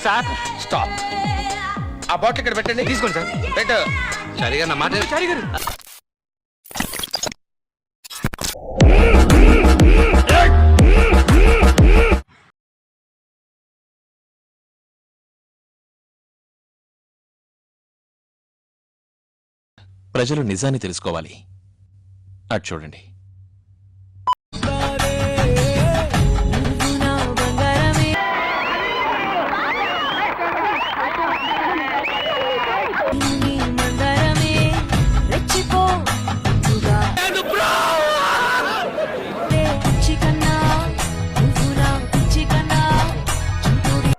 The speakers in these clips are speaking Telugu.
Sir stop. ఆ బాటిల్ ఇక్కడ పెట్టండి. తీసుకోండి సార్. పెట్టు. సరిగా నా మాట సరిగారు. ప్రజలు నిజాన్ని తెలుసుకోవాలి. అటు చూడండి.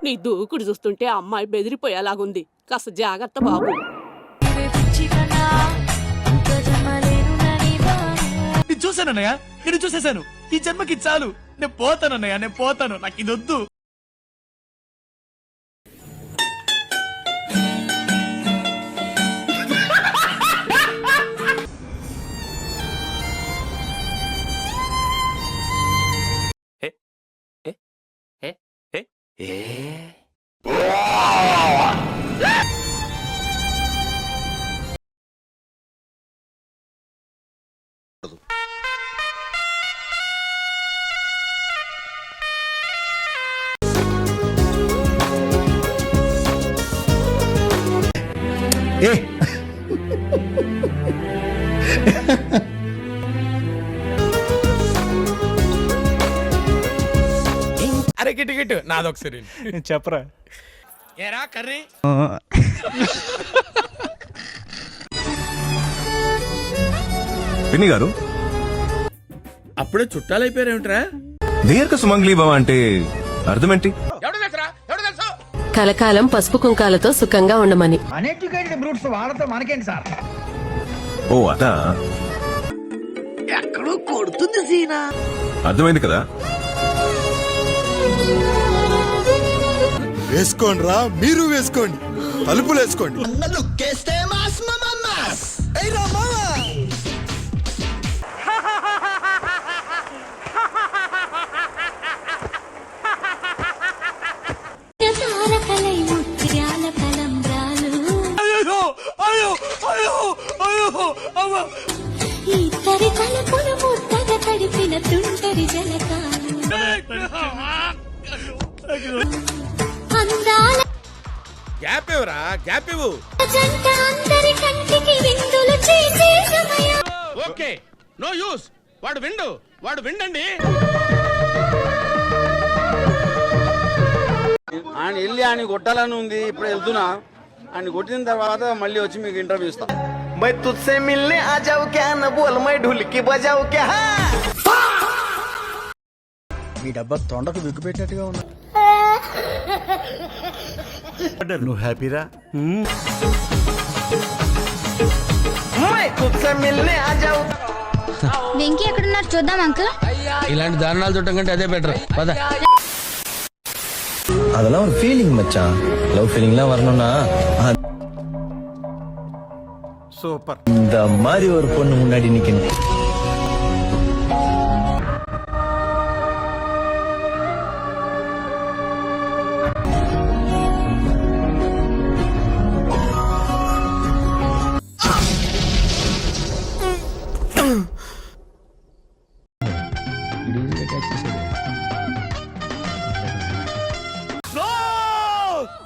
నీ దూకుడు చూస్తుంటే అమ్మాయి బెదిరిపోయేలాగుంది. కాస్త జాగ్రత్త బాబు. చూసానన్నయ్య, నేను చూసేశాను. ఈ జన్మకి చాలు. నేను పోతానన్నయ్య, నేను పోతాను. నాకు ఇది వద్దు. అరే గిట్టు గిట్టు నాదొకసారి చెప్పరా. ఏరా కర్రీ. పిన్ని గారు, అప్పుడే చుట్టాలు అయిపోయారేమిట్రా? దీర్ఘ సుమంగ్లీ భవ అంటే అర్థమేంటి? ఎవడు తెలుసురా? ఎవడు తెలుసు? కలకాలం పసుపు కుంకాలతో సుఖంగా ఉండమని. అన్ఎడ్యుకేటెడ్ బ్రూట్స్ వాళ్ళతో మనకేంటి సార్? ఓ అదా, ఎక్కడో కొడుతుంది సీనా. అర్థమైంది కదా. వేసుకోండి రా, మీరు వేసుకోండి. తలుపులు వేసుకోండి. గ్యాప్ ఇవ్వరా, గ్యాప్ ఇవ్వు. Okay, no use. వాడు విండు, వాడు విండండి. ఆయన వెళ్ళి ఆయన కొట్టాలని ఉంది. ఇప్పుడు వెళ్తున్నా. ఆయన కొట్టిన తర్వాత మళ్ళీ వచ్చి మీకు ఇంటర్వ్యూ ఇస్తా. मैं तुझसे मिलने आ जाऊं क्या, न बोल मैं ढोलकी बजाऊं क्या. మీ డబ్బా తొండకు విగ్గు పెట్టినట్టుగా ఉన్నా. నువ్వు హ్యాపీరా? मैं तुझसे मिलने आ जाऊं. వెంకీ ఎక్కడున్నారు చూద్దాం అంకుల్. ఇలాంటి దారుణాలు చూడటం కంటే అదే బెటర్. పద. அதெல்லாம் ஒரு ஃபீலிங் மச்சான். லவ் ஃபீலிங்லாம் வரணும்னா சூப்பர். இந்த மாதிரி ஒரு பொண்ணு முன்னாடி நிக்கணும்.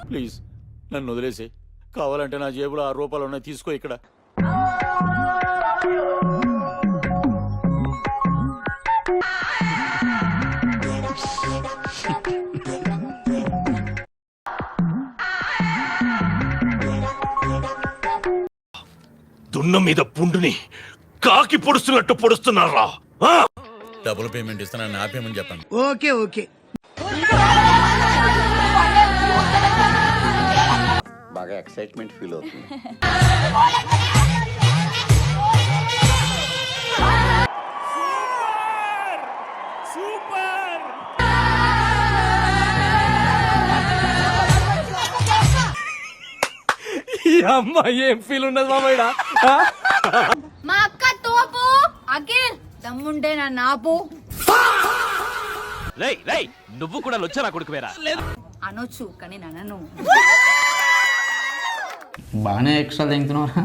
ప్లీజ్ నన్ను వదిలేసి, కావాలంటే నా జేబులో 6 రూపాయలు ఉన్నాయి, తీసుకో. ఇక్కడ దున్న మీద పుండుని కాకి పొడుస్తున్నట్టు పొడుస్తున్నారా? డబుల్ పేమెంట్ ఇస్తానని ఆపేమని చెప్పాను. Okay okay. బాగా ఎక్సైట్మెంట్ ఫీల్ అవుతుంది. అమ్మా ఏం ఫీల్ ఉన్నది మామయ్య? మా అక్క తోపు అఖిల్ దమ్ముంటే నా నాపు. రేయ్ రేయ్ నువ్వు కూడా లొచ్చా నా కొడుకువేరా అనొచ్చు కానీ నన్ను బాగానే ఎక్స్ట్రా తింటున్నారా?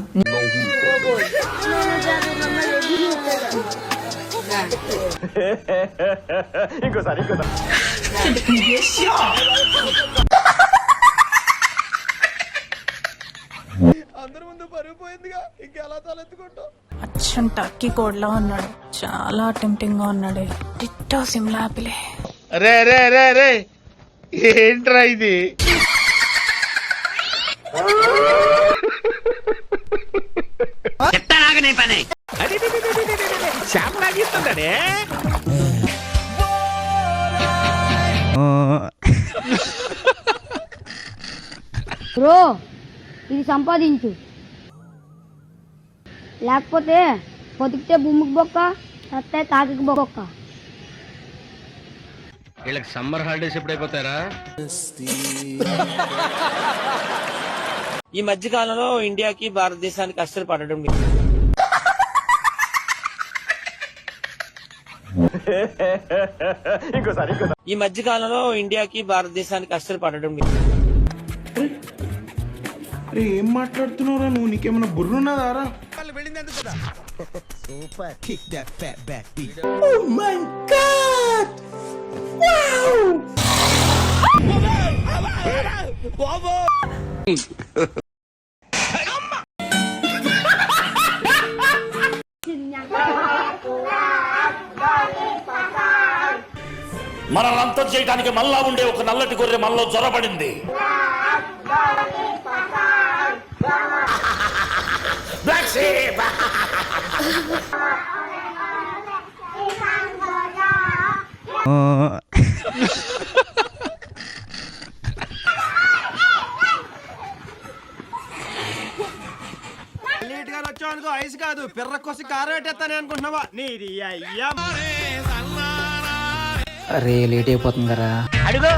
అచ్చం టర్కీ కోడ్లా ఉన్నాడు, చాలా టెంప్టింగ్ గా ఉన్నాడు. డిట్టో సిమ్లా ఆపిలే. రే రే రే రే ఏంట్రా ఇది? బ్రో ఇది సంపాదించు, లేకపోతే బతికితే భూమికి బొక్క, సత్తే కాకి బొక్క. వీళ్ళకి సమ్మర్ హాలిడేస్ ఎప్పుడు అయిపోతారా? ఈ మధ్య కాలంలో ఇండియాకి భారతదేశానికి అస్సలు పడడం లేదు. ఈ మధ్య కాలంలో ఇండియాకి భారతదేశానికి అస్సలు పడడం లేదు. అరే ఏం మాట్లాడుతున్నావురా నువ్వు? నీకేమైనా బుర్రున్నదారా? మనల్ని చేయడానికి మళ్ళా ఉండే ఒక నల్లటి గొర్రె మనలో జ్వరపడింది. Black sheep. లేట్ గా వచ్చావు ఐస్ కాదు పిర్ర కోసి కారం పెట్టేస్తానే అనుకుంటున్నావా? నీది అయ్యా అరే లేట్ అయిపోతుంది కదా. అడుగు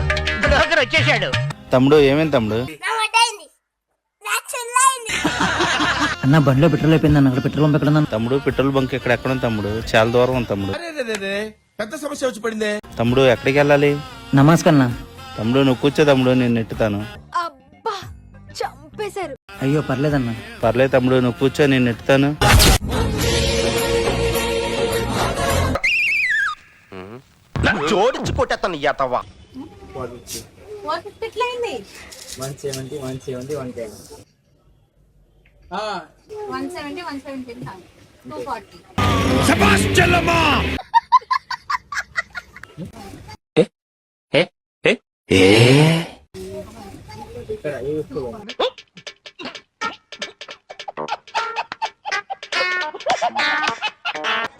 బ్రోకర్ వచ్చేసాడు. తమ్ముడు ఏమేం తమ్ముడు? అన్న బండిలో పెట్రోల్ అయిపోయింది అన్న. అక్కడ పెట్రోల్ బంక్ ఎక్కడ? తమ్ముడు పెట్రోల్ బంక్ ఎక్కడ ఉంది తమ్ముడు? చాలా దూరం ఉంది తమ్ముడు. పెద్ద సమస్య వచ్చి పడిందే. తమ్ముడు ఎక్కడికి వెళ్ళాలి? నమస్కన్నా. తమ్ముడు నువ్వు కూర్చో తమ్ముడు, నేను నెట్టుతాను. అబ్బా చంపేశారు. అయ్యో పర్లేదన్నా. పర్లేదు తమ్ముడు నువ్వు కూర్చో, నేను నెట్టుతాను. జోడించి కొట్టేస్తాను యాతవ్వా. 150 ఎట్లయింది? 170 170 110. 170 170 240. శభాష్ చెల్లమ్మా.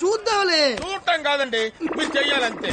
చూద్దాంలే. చూడటం కాదండి, మీరు చెయ్యాలంతే.